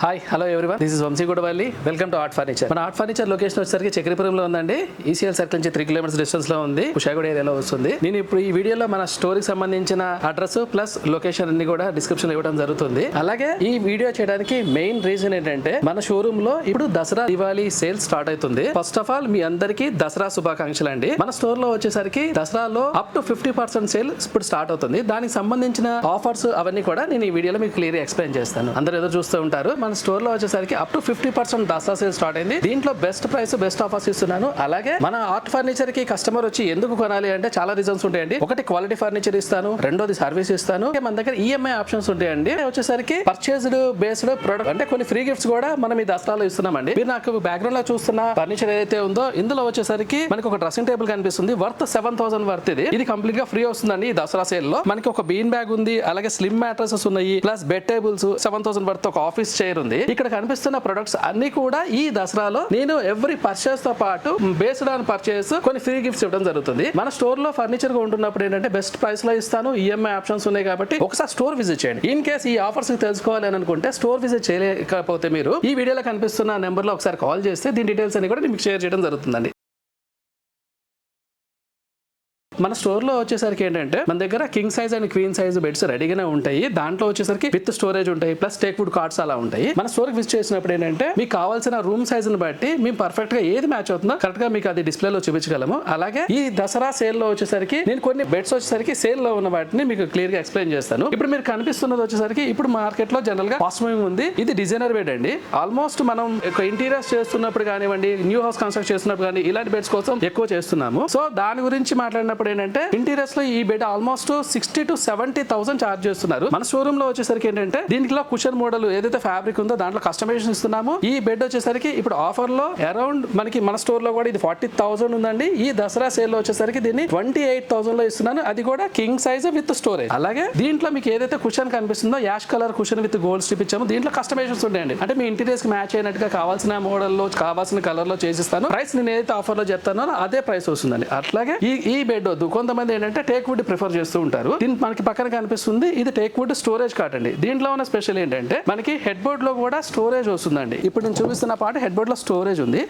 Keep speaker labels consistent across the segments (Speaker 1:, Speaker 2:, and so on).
Speaker 1: Hi hello everyone, this is Vamshi Gudavalli. Welcome to art furniture. మన art furniture location వచ్చేసరికి చక్రపురంలో ఉందండి. ఈసీఎల్ సర్కిల్ నుంచి 3 కిలోమీటర్స్ డిస్టెన్స్ లో ఉంది. కుషాగూడ ఏరియాలో వస్తుంది. నేను ఇప్పుడు ఈ వీడియోలో మన స్టోరీకి సంబంధించిన అడ్రస్ ప్లస్ లొకేషన్ అన్ని కూడా డిస్క్రిప్షన్ ఇవ్వడం జరుగుతుంది. అలాగే ఈ వీడియో చేయడానికి మెయిన్ రీజన్ ఏంటంటే మన షోరూమ్ లో ఇప్పుడు దసరా దివాళీ సేల్ స్టార్ట్ అవుతుంది. ఫస్ట్ ఆఫ్ ఆల్ మీ అందరికి దసరా శుభాకాంక్షలు అండి. మన స్టోర్ లో వచ్చేసరికి దసరాలో అప్ టు 50% సేల్ ఇప్పుడు స్టార్ట్ అవుతుంది. దానికి సంబంధించిన ఆఫర్స్ అవన్నీ కూడా నేను ఈ వీడియోలో మీకు క్లియర్ ఎక్స్ప్లెయిన్ చేస్తాను. అందరూ ఏదో చూస్తూ ఉంటారు. మన స్టోర్ లో వచ్చేసరికి up to 50% Dasara sale start అయింది. దీంట్లో బెస్ట్ ప్రైస్ బెస్ట్ ఆఫర్స్ ఇస్తున్నాను. అలాగే మన ఆర్ట్ ఫర్నిచర్ కి కస్టమర్ వచ్చి ఎందుకు కొనాలి అంటే చాలా రీజన్స్ ఉంటాయండి. ఒకటి క్వాలిటీ ఫర్నిచర్ ఇస్తాను, రెండోది సర్వీస్ ఇస్తాను. మన దగ్గర ఈఎంఐ ఆప్షన్స్ ఉంటాయండి. వచ్చేసరికి పర్చేజ్డ్ బేస్డ్ ప్రొడక్ట్ అంటే కొన్ని ఫ్రీ గిఫ్ట్స్ కూడా మనం ఈ దసరాలో ఇస్తున్నామండి. మీరు నాకు బ్యాక్గ్రౌండ్ లో చూస్తున్న ఫర్నిచర్ ఏదైతే ఉందో ఇందులో వచ్చేసరికి మనకి ఒక డ్రెస్సింగ్ టేబుల్ కనిపిస్తుంది. Worth 7,000 worth. ఇది కంప్లీట్ గా ఫ్రీ వస్తుందండి ఈ దసరా సేల్ లో. మనకి ఒక బీన్ బ్యాగ్ ఉంది, అలాగే స్లిమ్ మ్యాట్రసెస్ ఉన్నాయి, ప్లస్ బెడ్ టేబుల్స్ 7,000 వర్త్ ఒక ఆఫీస్ చైర్ ఉంది. ఇక్కడ కనిపిస్తున్న ప్రొడక్ట్స్ అన్ని కూడా ఈ దసరాలో నేను ఎవ్రీ పర్చేస్ తో పాటు బేస్డ్ ఆన్ పర్చేస్ కొన్ని ఫ్రీ గిఫ్ట్స్ ఇవ్వడం జరుగుతుంది. మన స్టోర్ లో ఫర్నిచర్ గా ఉంటున్నప్పుడు ఏంటంటే బెస్ట్ ప్రైస్ లో ఇస్తాను, ఈఎంఐ ఆప్షన్స్ ఉన్నాయి కాబట్టి ఒకసారి స్టోర్ విజిట్ చేయండి. ఇన్ కేస్ ఈ ఆఫర్స్ తెలుసుకోవాలి అని అనుకుంటే స్టోర్ విజిట్ చేయలేకపోతే మీరు ఈ వీడియోలో కనిపిస్తున్న నెంబర్ లో ఒకసారి కాల్ చేస్తే దీని డీటెయిల్స్ అన్ని కూడా మీకు షేర్ చేయడం జరుగుతుందండి. మన స్టోర్ లో వచ్చేసరికి ఏంటంటే మన దగ్గర king size and queen size beds రెడీగానే ఉంటాయి. దాంట్లో వచ్చేసరికి విత్ స్టోరేజ్ ఉంటాయి, ప్లస్ టేక్ వుడ్ కార్డ్స్ అలా ఉంటాయి. మన స్టోర్ కి విజిట్ చేసినప్పుడు ఏంటంటే మీకు కావాల్సిన రూమ్ సైజ్ ని బట్టి మేము పర్ఫెక్ట్ గా ఏది మ్యాచ్ అవుతుందో కరెక్ట్ గా మీకు అది డిస్ప్లే లో చూపించగలము. అలాగే ఈ దసరా సేల్ లో వచ్చేసరికి నేను కొన్ని బెడ్స్ వచ్చేసరికి సేల్ లో ఉన్న వాటిని మీకు క్లియర్ గా ఎక్స్ప్లెయిన్ చేస్తాను. ఇప్పుడు మీరు కనిపిస్తున్నది వచ్చేసరికి ఇప్పుడు మార్కెట్ లో జనరల్ గా ఫాస్ట్ మూవింగ్ ఉంది. ఇది డిజైనర్ బెడ్ అండి. ఆల్మోస్ట్ మనం ఇంటీరియర్స్ చేస్తున్నప్పుడు కానివ్వండి, న్యూ హౌస్ కన్స్ట్రక్ట్ చేస్తున్నప్పుడు కానీ ఇలాంటి బెడ్స్ కోసం ఎక్కువ చేస్తున్నాము. సో దాని గురించి మాట్లాడినప్పుడు ఏంటంటే ఇంటీరియర్స్ లో ఈ బెడ్ ఆల్మోస్ట్ 60,000 to 70,000 చార్జ్ చేస్తున్నారు. మన షోరూమ్ లో వచ్చేసరికి ఏంటంటే దీంట్లో కుషన్ మోడల్ ఏదైతే ఫ్యాబ్రిక్ ఉందో దాంట్లో కస్టమైజేషన్ ఇస్తున్నాము. ఈ బెడ్ వచ్చేసరికి ఇప్పుడు ఆఫర్ లో అరౌండ్ మనకి మన స్టోర్ లో కూడా ఇది 40,000 ఉందండి. ఈ దసరా సేల్ లో వచ్చేసరికి దీన్ని 28,000 లో ఇస్తున్నాను. అది కూడా కింగ్ సైజ్ విత్ స్టోరేజ్. అలాగే దీంట్లో మీకు ఏదైతే కుషన్ కనిపిస్తుందో ash colour cushion with gold strip ఇచ్చాము. దీంట్లో కస్టమైజేషన్స్ ఉంటాయండి. అంటే మీ ఇంటీరియర్స్ కి మ్యాచ్ అయినట్టుగా కావాల్సిన మోడల్ లో కావాల్సిన కలర్ లో చేసిస్తాను. ప్రైస్ నేను ఏదైతే ఆఫర్ లో చెప్తానో అదే ప్రైస్ వస్తుందండి. అట్లాగే ఈ బెడ్ వద్దు కొంతమంది ఏంటంటే టేక్ వుడ్ ప్రిఫర్ చేస్తూ ఉంటారు. దీని మనకి పక్కన కనిపిస్తుంది ఇది టేక్ వుడ్ స్టోరేజ్ కార్ట్ అండి. దీంట్లో ఉన్న స్పెషల్ ఏంటంటే మనకి హెడ్ బోర్డ్ లో కూడా స్టోరేజ్ వస్తుందండి. ఇప్పుడు నేను చూపిస్తున్న పాట హెడ్ బోర్డ్ లో స్టోరేజ్ ఉంది,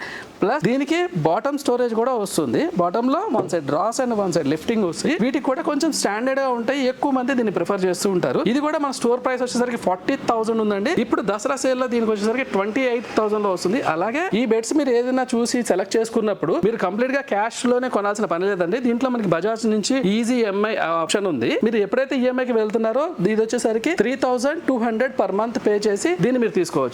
Speaker 1: ప్లస్ దీనికి బాటమ్ స్టోరేజ్ కూడా వస్తుంది. బాటమ్ లో one side drawers and one side lifting వస్తుంది. వీటికి కూడా కొంచెం స్టాండర్డ్ గా ఉంటాయి. ఎక్కువ మంది దీన్ని ప్రిఫర్ చేస్తూ ఉంటారు. ఇది కూడా మన స్టోర్ ప్రైస్ వచ్చేసరికి 40,000 ఉందండి. ఇప్పుడు దసరా సేల్ లో దీనికి వచ్చేసరికి 28,000 లో వస్తుంది. అలాగే ఈ బెడ్స్ మీరు ఏదైనా చూసి సెలెక్ట్ చేసుకున్నప్పుడు మీరు కంప్లీట్ గా క్యాష్ లోనే కొనాల్సిన పని లేదండి. దీంట్లో మనకి బజాజ్ నుంచి ఈజీ ఈఎంఐ ఆప్షన్ ఉంది. మీరు ఎప్పుడైతే ఈఎంఐ కి వెళ్తున్నారో ఇది వచ్చేసరికి 3,200 పర్ మంత్ పే చేసి దీన్ని మీరు తీసుకోవచ్చు.